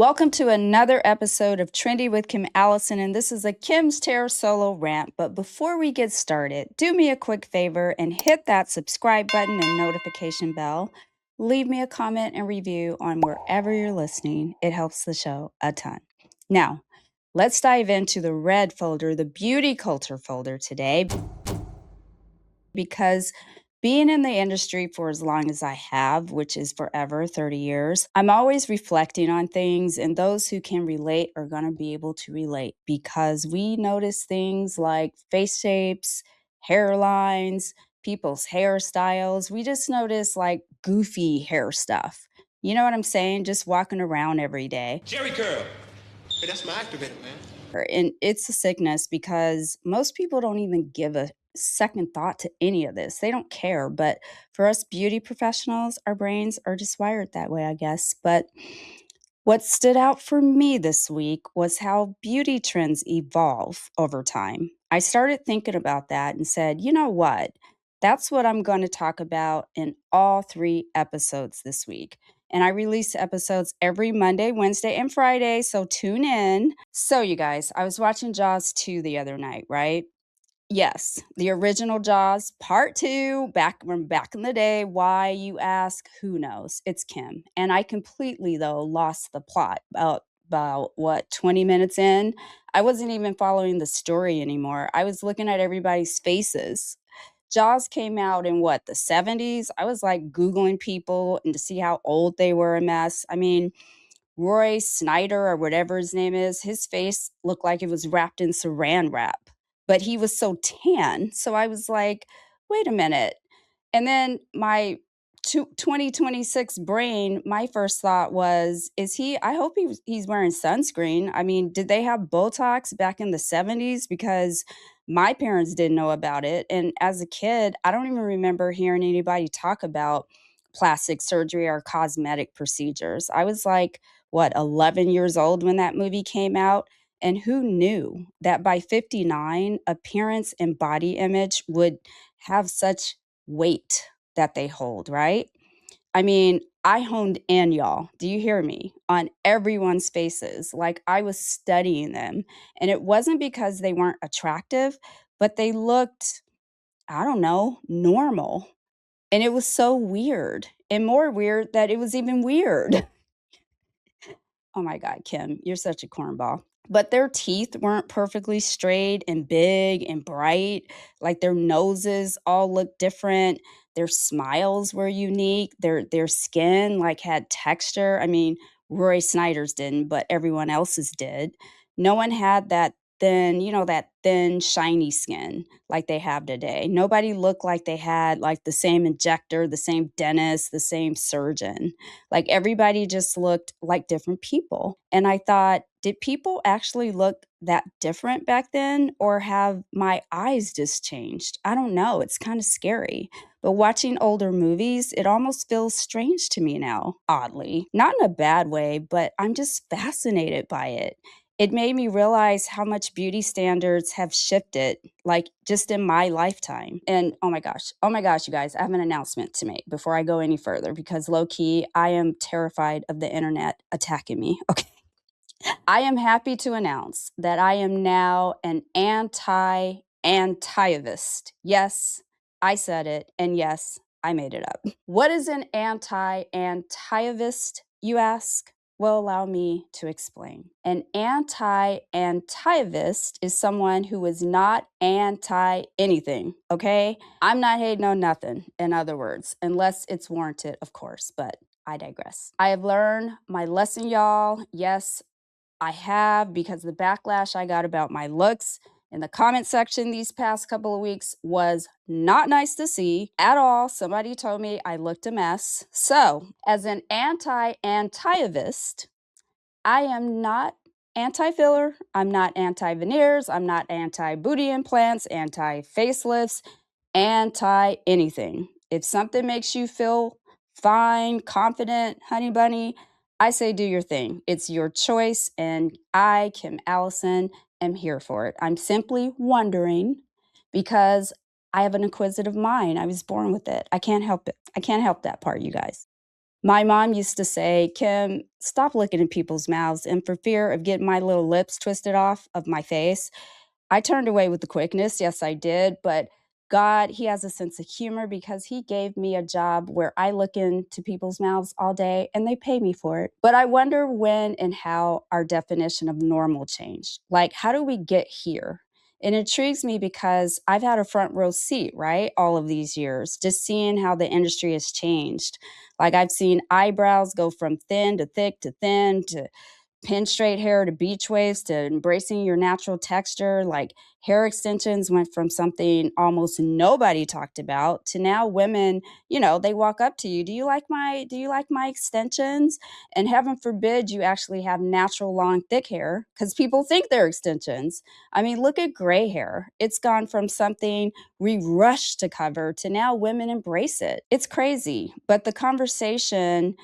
Welcome to another episode of Trendy with Kim Allison, and this is a Kim's Terror solo rant. But before we get started, do me a quick favor and hit that subscribe button and notification bell. Leave me a comment and review on wherever you're listening. It helps the show a ton. Now, let's dive into the red folder, the beauty culture folder today, because being in the industry for as long as I have, which is forever, 30 years, I'm always reflecting on things, and those who can relate are going to be able to relate because we notice things like face shapes, hairlines, people's hairstyles. We just notice like goofy hair stuff. You know what I'm saying? Just walking around every day. Jerry curl. Hey, that's my activator, man. And it's a sickness because most people don't even give a second thought to any of this. They don't care. But for us beauty professionals, our brains are just wired that way, I guess. But what stood out for me this week was how beauty trends evolve over time. I started thinking about that and said, you know what? That's what I'm going to talk about in all 3 episodes this week. And I release episodes every Monday, Wednesday, and Friday. So tune in. So, you guys, I was watching Jaws 2 the other night, right? Yes, the original Jaws, part 2, back from back in the day. Why, you ask? Who knows? It's Kim. And I completely, though, lost the plot about what, 20 minutes in? I wasn't even following the story anymore. I was looking at everybody's faces. Jaws came out in what, the 70s? I was like Googling people and to see how old they were a mess. I mean, Roy Snyder or whatever his name is, his face looked like it was wrapped in saran wrap, but he was so tan. So I was like, wait a minute. And then my 2026 brain, my first thought was, I hope he's wearing sunscreen. I mean, did they have Botox back in the 70s? Because my parents didn't know about it. And as a kid, I don't even remember hearing anybody talk about plastic surgery or cosmetic procedures. I was like, what, 11 years old when that movie came out? And who knew that by 59, appearance and body image would have such weight that they hold, right? I mean, I honed in, y'all. Do you hear me? On everyone's faces. Like I was studying them. And it wasn't because they weren't attractive, but they looked, I don't know, normal. And it was so weird and more weird that it was even weird. Oh my God, Kim, you're such a cornball. But their teeth weren't perfectly straight and big and bright. Like their noses all looked different. Their smiles were unique. Their skin like had texture. I mean, Roy Snyder's didn't, but everyone else's did. No one had that thin, shiny skin like they have today. Nobody looked like they had like the same injector, the same dentist, the same surgeon. Like everybody just looked like different people. And I thought, did people actually look that different back then or have my eyes just changed? I don't know. It's kind of scary. But watching older movies, it almost feels strange to me now, oddly. Not in a bad way, but I'm just fascinated by it. It made me realize how much beauty standards have shifted, like just in my lifetime. And oh my gosh, you guys, I have an announcement to make before I go any further because low key, I am terrified of the internet attacking me. Okay. I am happy to announce that I am now an anti-antivist. Yes, I said it, and yes, I made it up. What is an anti-antivist, you ask? Well, allow me to explain. An anti-antivist is someone who is not anti anything, okay? I'm not hating on nothing, in other words, unless it's warranted, of course, but I digress. I have learned my lesson, y'all. Yes, I have, because the backlash I got about my looks in the comment section these past couple of weeks was not nice to see at all. Somebody told me I looked a mess. So, as an anti-antivist, I am not anti-filler, I'm not anti-veneers, I'm not anti-booty implants, anti-facelifts, anti-anything. If something makes you feel fine, confident, honey bunny, I say do your thing. It's your choice, and I, Kim Allison, am here for it. I'm simply wondering because I have an inquisitive mind. I was born with it. I can't help it. I can't help that part, you guys. My mom used to say, "Kim, stop looking at people's mouths." And for fear of getting my little lips twisted off of my face, I turned away with the quickness. Yes, I did. But God, He has a sense of humor because He gave me a job where I look into people's mouths all day and they pay me for it. But I wonder when and how our definition of normal changed. Like, how do we get here? It intrigues me because I've had a front row seat, right? All of these years, just seeing how the industry has changed. Like, I've seen eyebrows go from thin to thick to thin to pin straight hair to beach waves to embracing your natural texture. Like, hair extensions went from something almost nobody talked about to now women, they walk up to you, do you like my extensions? And heaven forbid you actually have natural long thick hair, because people think they're extensions. I mean, look at gray hair. It's gone from something we rush to cover to now women embrace it. It's crazy, but the conversation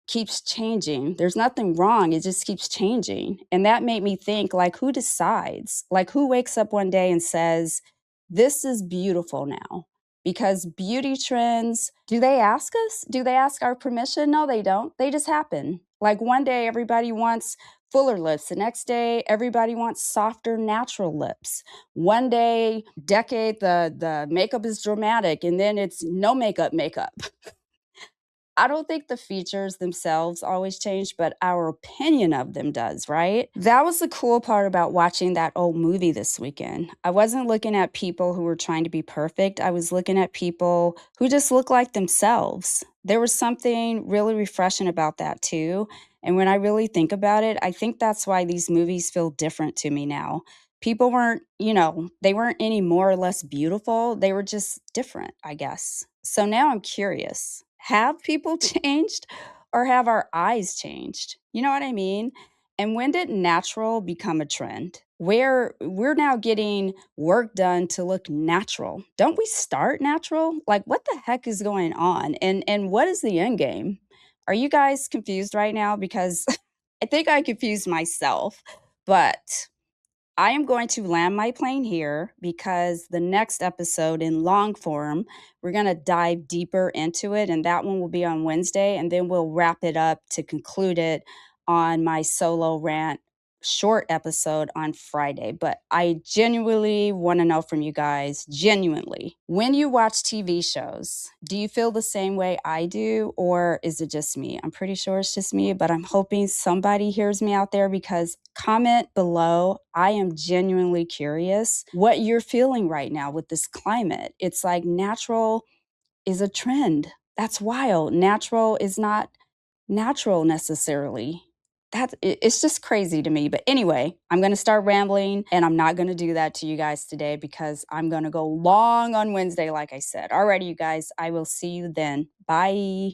keeps changing. There's nothing wrong. It just keeps changing. And that made me think, like, who decides? Like, who wakes up one day and says, this is beautiful now? Because beauty trends, do they ask us? Do they ask our permission? No, they don't. They just happen. Like, one day everybody wants fuller lips. The next day everybody wants softer natural lips. One day, decade, the makeup is dramatic and then it's no makeup. I don't think the features themselves always change, but our opinion of them does, right? That was the cool part about watching that old movie this weekend. I wasn't looking at people who were trying to be perfect. I was looking at people who just look like themselves. There was something really refreshing about that too. And when I really think about it, I think that's why these movies feel different to me now. People weren't, they weren't any more or less beautiful. They were just different, I guess. So now I'm curious, have people changed or have our eyes changed? You know what I mean? And when did natural become a trend? Where we're now getting work done to look natural. Don't we start natural? Like, what the heck is going on? And what is the end game? Are you guys confused right now? Because I think I confused myself. But I am going to land my plane here because the next episode in long form, we're going to dive deeper into it. And that one will be on Wednesday. And then we'll wrap it up to conclude it on my solo rant short episode on Friday. But I genuinely want to know from you guys, genuinely, when you watch TV shows, do you feel the same way I do, or is it just me? I'm pretty sure it's just me, but I'm hoping somebody hears me out there, because comment below. I am genuinely curious what you're feeling right now with this climate. It's like natural is a trend. That's wild. Natural is not natural necessarily. It's just crazy to me. But anyway, I'm going to start rambling and I'm not going to do that to you guys today because I'm going to go long on Wednesday, like I said. Alrighty, you guys, I will see you then. Bye.